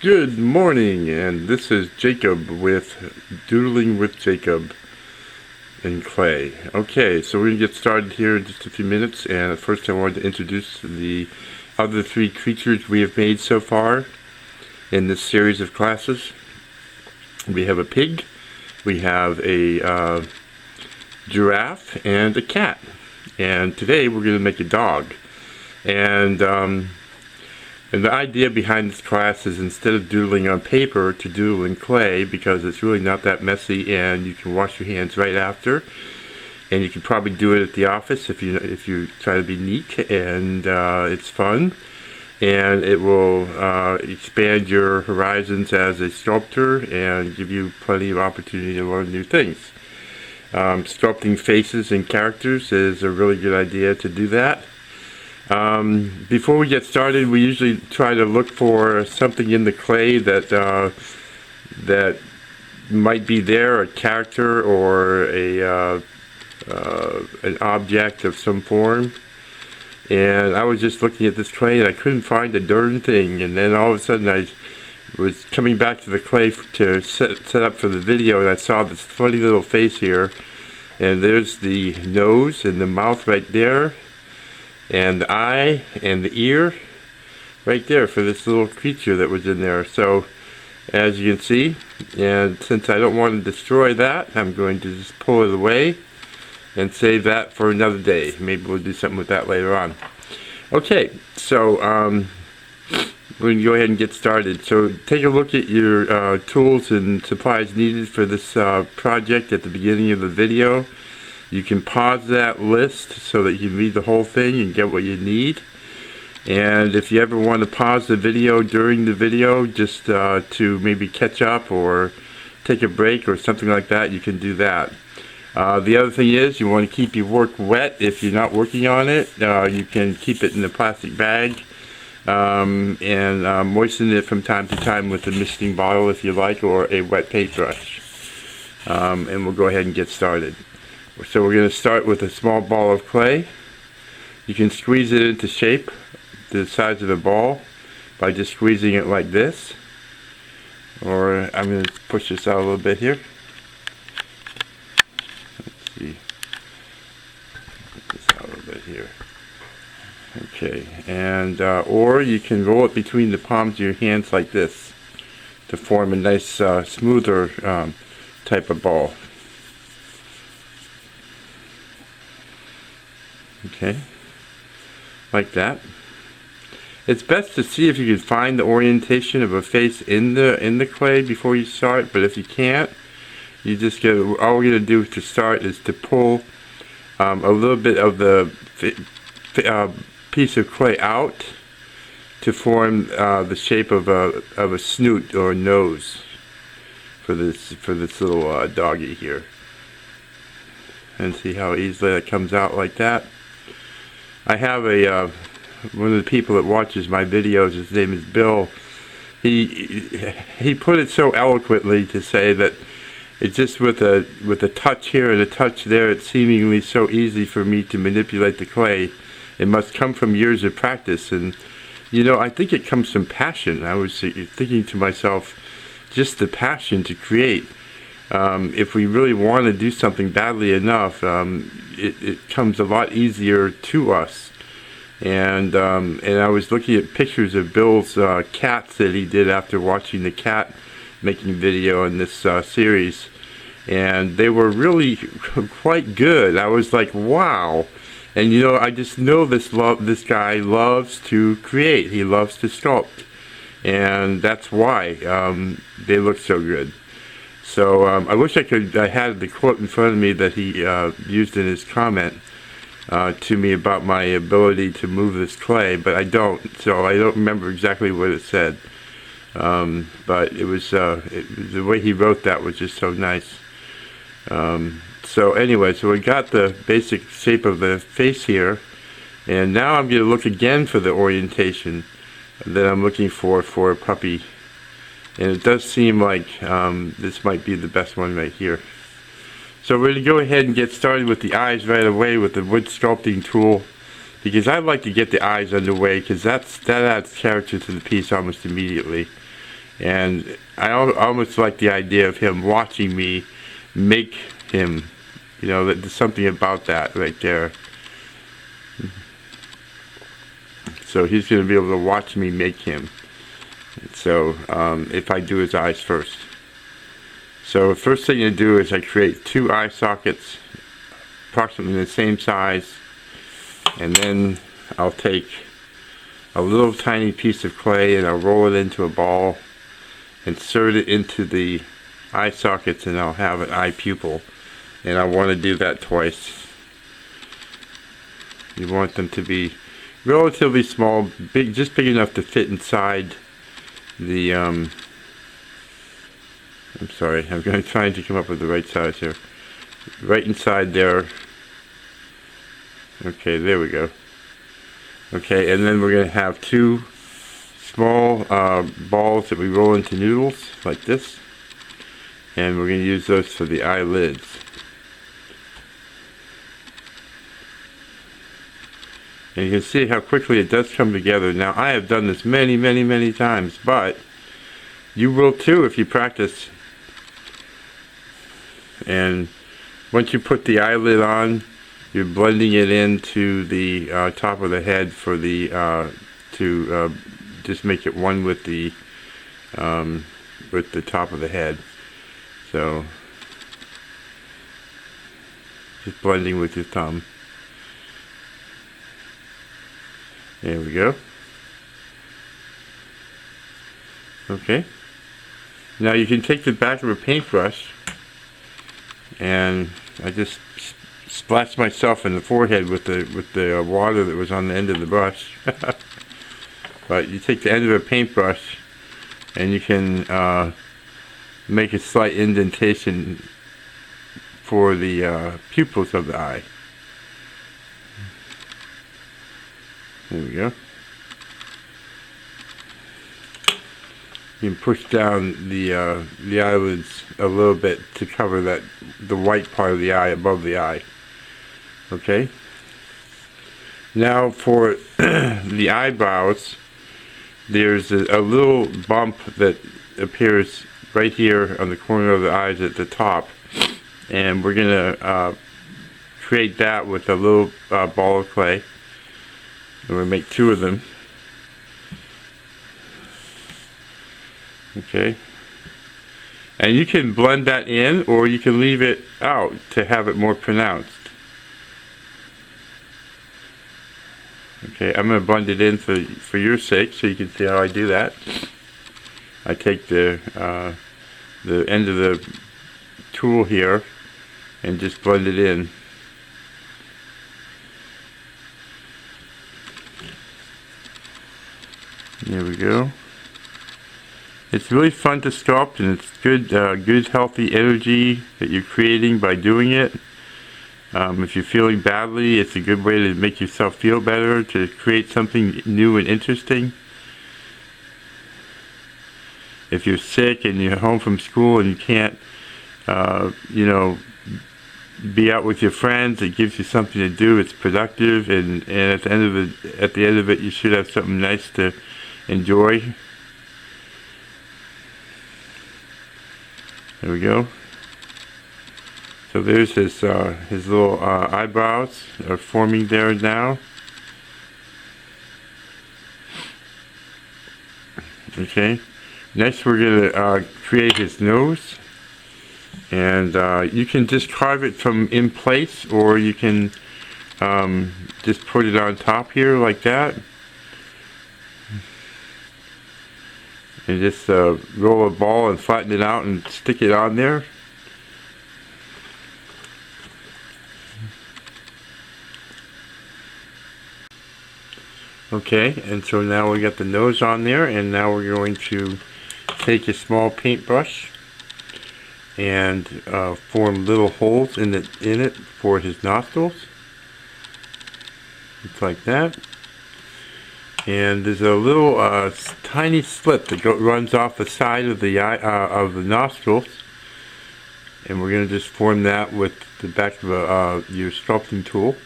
Good morning, and this is Jacob with Doodling with Jacob in clay. Okay, so we're going to get started here in just a few minutes, and first I wanted to introduce the other three creatures we have made so far in this series of classes. We have a pig, we have a giraffe, and a cat. And today we're going to make a dog. And the idea behind this class is, instead of doodling on paper, to doodle in clay, because it's really not that messy and you can wash your hands right after. And you can probably do it at the office if you try to be neat, and it's fun. And it will expand your horizons as a sculptor and give you plenty of opportunity to learn new things. Sculpting faces and characters is a really good idea to do that. Before we get started, we usually try to look for something in the clay that might be there, a character or an object of some form. And I was just looking at this clay and I couldn't find a darn thing. And then all of a sudden I was coming back to the clay to set up for the video, and I saw this funny little face here. And there's the nose and the mouth right there, and the eye and the ear right there for this little creature that was in there. So as you can see, and since I don't want to destroy that, I'm going to just pull it away and save that for another day. Maybe we'll do something with that later on. Okay, so we're going to go ahead and get started. So take a look at your tools and supplies needed for this project at the beginning of the video. You can pause that list so that you can read the whole thing and get what you need. And if you ever want to pause the video during the video, just to maybe catch up or take a break or something like that, you can do that. The other thing is, you want to keep your work wet. If you're not working on it, you can keep it in a plastic bag and moisten it from time to time with a misting bottle if you like, or a wet paintbrush. And we'll go ahead and get started. So we're going to start with a small ball of clay. You can squeeze it into shape, the size of a ball, by just squeezing it like this. Or I'm going to push this out a little bit here. Let's see. Put this out a little bit here. Okay, and or you can roll it between the palms of your hands like this to form a nice smoother type of ball. Okay, like that. It's best to see if you can find the orientation of a face in the clay before you start, but if you can't, you just get, all we're going to do to start is to pull a little bit of the piece of clay out to form the shape of a snoot or a nose for this little doggy here. And see how easily that comes out like that. I have one of the people that watches my videos, his name is Bill. He put it so eloquently to say that it's just with a touch here and a touch there, it's seemingly so easy for me to manipulate the clay. It must come from years of practice. And you know, I think it comes from passion. I was thinking to myself, just the passion to create. If we really want to do something badly enough, it comes a lot easier to us. And I was looking at pictures of Bill's cats that he did after watching the cat making video in this series, and they were really quite good. I was like, wow. And you know, I just know this guy loves to create. He loves to sculpt, and that's why they look so good. So I wish I had the quote in front of me that he used in his comment to me about my ability to move this clay, but I don't, so I don't remember exactly what it said. But it was the way he wrote that was just so nice. So anyway, so we got the basic shape of the face here, and now I'm going to look again for the orientation that I'm looking for a puppy. And it does seem like this might be the best one right here. So we're going to go ahead and get started with the eyes right away with the wood sculpting tool, because I like to get the eyes underway, because that adds character to the piece almost immediately. And I almost like the idea of him watching me make him. You know, there's something about that right there. So he's going to be able to watch me make him. So if I do his eyes first. So the first thing to do is I create 2 eye sockets approximately the same size, and then I'll take a little tiny piece of clay and I'll roll it into a ball, insert it into the eye sockets, and I'll have an eye pupil. And I want to do that twice. You want them to be relatively small, just big enough to fit inside the I'm sorry, I'm trying to come up with the right size here. Right inside there. Okay, there we go. Okay, and then we're going to have 2 small balls that we roll into noodles, like this. And we're going to use those for the eyelids. And you can see how quickly it does come together. Now, I have done this many, many, many times, but you will too if you practice. And once you put the eyelid on, you're blending it into the top of the head for the to just make it one with the top of the head. So just blending with your thumb. There we go. Okay. Now you can take the back of a paintbrush, and I just splashed myself in the forehead with the water that was on the end of the brush. But you take the end of a paintbrush and you can make a slight indentation for the pupils of the eye. There we go. You can push down the eyelids a little bit to cover the white part of the eye above the eye. Okay. Now for the eyebrows, there's a little bump that appears right here on the corner of the eyes at the top, and we're gonna create that with a little ball of clay. And we'll make 2 of them. Okay, and you can blend that in, or you can leave it out to have it more pronounced. Okay, I'm going to blend it in for your sake, so you can see how I do that. I take the end of the tool here and just blend it in. There we go. It's really fun to sculpt, and it's good healthy energy that you're creating by doing it. If you're feeling badly, it's a good way to make yourself feel better, to create something new and interesting. If you're sick and you're home from school and you can't, be out with your friends, it gives you something to do. It's productive, and at the end of it, you should have something nice to enjoy. There we go. So there's his little eyebrows are forming there now. Okay. Next we're going to create his nose. And you can just carve it from in place, or you can just put it on top here like that. And just roll a ball and flatten it out and stick it on there. Okay, and so now we got the nose on there, and now we're going to take a small paintbrush and form little holes in it for his nostrils. Just like that. And there's a little tiny slit that runs off the side of the eye of the nostrils, and we're going to just form that with the back of your sculpting tool,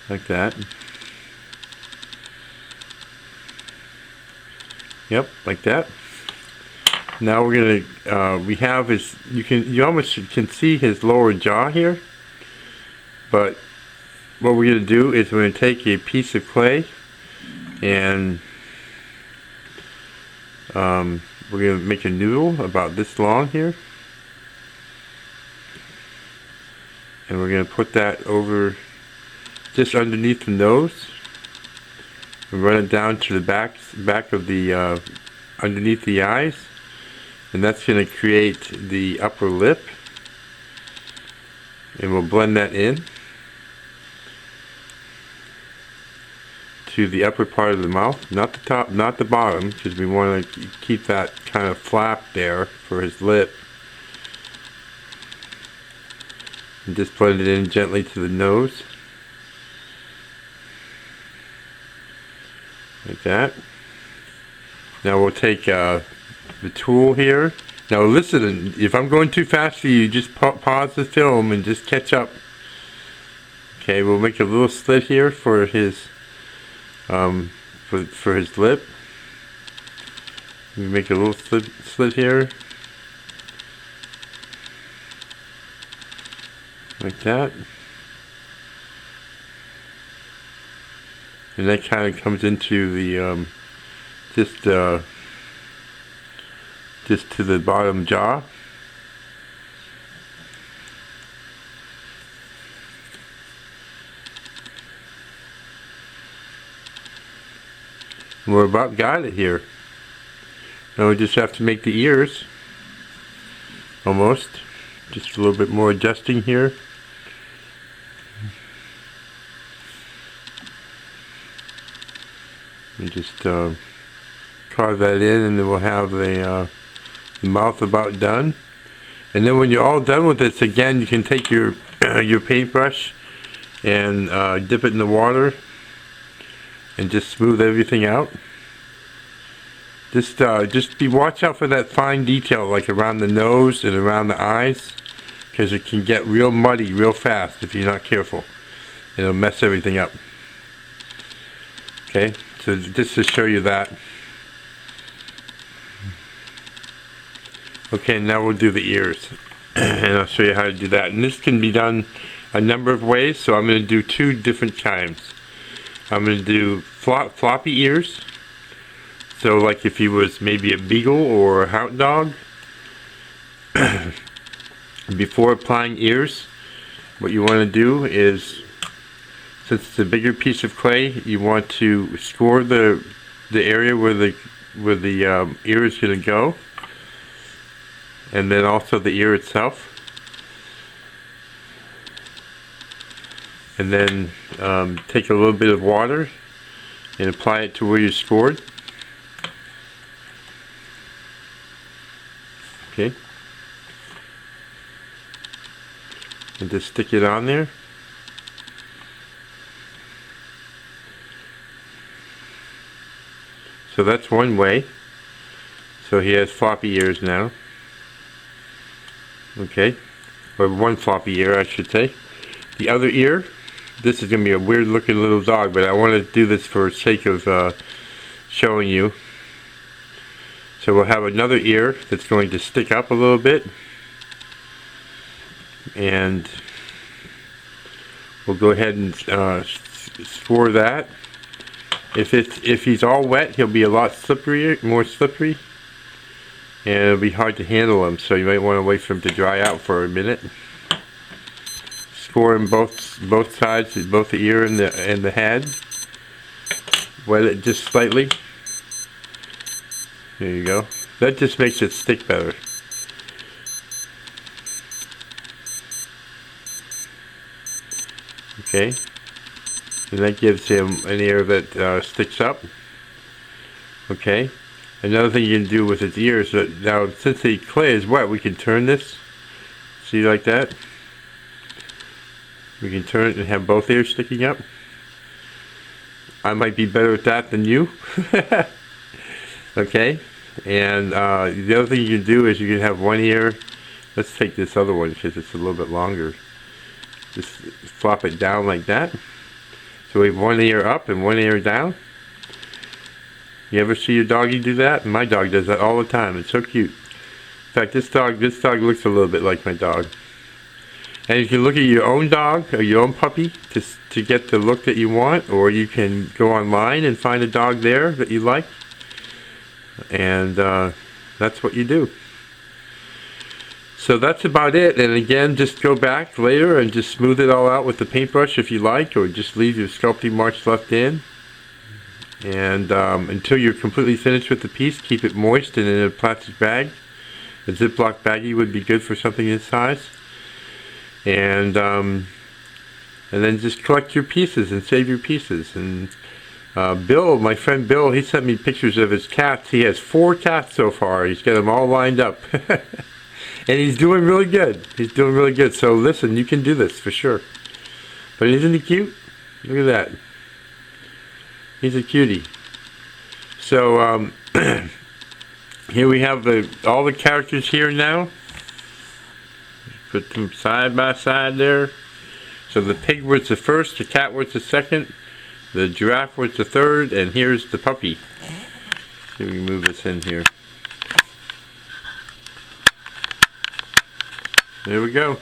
like that. Yep, like that. Now we're gonna we have his, you almost can see his lower jaw here, but what we're gonna do is we're gonna take a piece of clay and we're gonna make a noodle about this long here, and we're gonna put that over just underneath the nose and run it down to the back of the underneath the eyes, and that's going to create the upper lip, and we'll blend that in to the upper part of the mouth, not the top, not the bottom, because we want to keep that kind of flap there for his lip, and just blend it in gently to the nose like that. Now we'll take the tool here. Now listen, if I'm going too fast for you, just pause the film and just catch up. Okay, we'll make a little slit here for his for his lip. We make a little slit here, like that, and that kind of comes into the just to the bottom jaw. We're about got it here. Now we just have to make the ears. Almost. Just a little bit more adjusting here. And just carve that in, and then we'll have the mouth about done. And then when you're all done with this, again, you can take your your paintbrush and dip it in the water and just smooth everything out. Just watch out for that fine detail, like around the nose and around the eyes, because it can get real muddy real fast if you're not careful. It'll mess everything up. Okay, so just to show you that. Okay, now we'll do the ears, and I'll show you how to do that. And this can be done a number of ways, so I'm going to do two different kinds. I'm going to do floppy ears, so like if he was maybe a beagle or a hound dog. Before applying ears, what you want to do is, since it's a bigger piece of clay, you want to score the area where the ear is going to go, and then also the ear itself, and then take a little bit of water and apply it to where you scored. Okay, and just stick it on there. So that's one way. So he has floppy ears now. Okay, or one floppy ear, I should say. The other ear, this is going to be a weird looking little dog, but I want to do this for the sake of showing you. So we'll have another ear that's going to stick up a little bit, and we'll go ahead and score that. If he's all wet, he'll be a lot more slippery, and it'll be hard to handle him, so you might want to wait for him to dry out for a minute. Score him both sides, both the ear and the head. Wet it just slightly. There you go. That just makes it stick better. Okay, and that gives him an ear that sticks up. Okay. Another thing you can do with his ears, now since the clay is wet, we can turn this. See, like that? We can turn it and have both ears sticking up. I might be better at that than you. Okay, and the other thing you can do is you can have one ear. Let's take this other one because it's a little bit longer. Just flop it down like that. So we have one ear up and one ear down. You ever see your doggy do that? My dog does that all the time. It's so cute. fact, this dog looks a little bit like my dog. And you can look at your own dog or your own puppy to get the look that you want, or you can go online and find a dog there that you like, and that's what you do. So that's about it. And again, just go back later and just smooth it all out with the paintbrush if you like, or just leave your sculpting marks left in. And until you're completely finished with the piece, keep it moist and in a plastic bag. A Ziploc baggie would be good for something this size. And then just collect your pieces and save your pieces. And Bill, my friend Bill, he sent me pictures of his cats. He has 4 cats so far. He's got them all lined up. And he's doing really good. He's doing really good. So listen, you can do this for sure. But isn't he cute? Look at that. He's a cutie. So here we have all the characters here now. Put them side by side there. So the pig was the first, the cat was the second, the giraffe was the third, and here's the puppy. See if we can move this in here. There we go.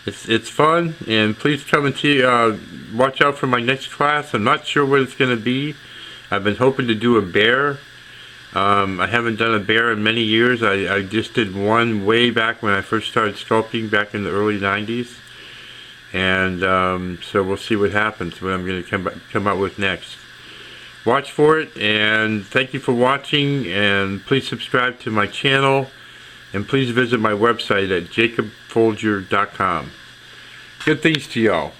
It's fun, and please come and see. Watch out for my next class. I'm not sure what it's going to be. I've been hoping to do a bear. I haven't done a bear in many years. I just did one way back when I first started sculpting back in the early 90s. And so we'll see what happens, what I'm going to come out with next. Watch for it, and thank you for watching, and please subscribe to my channel, and please visit my website at jacobfolger.com. Good things to y'all.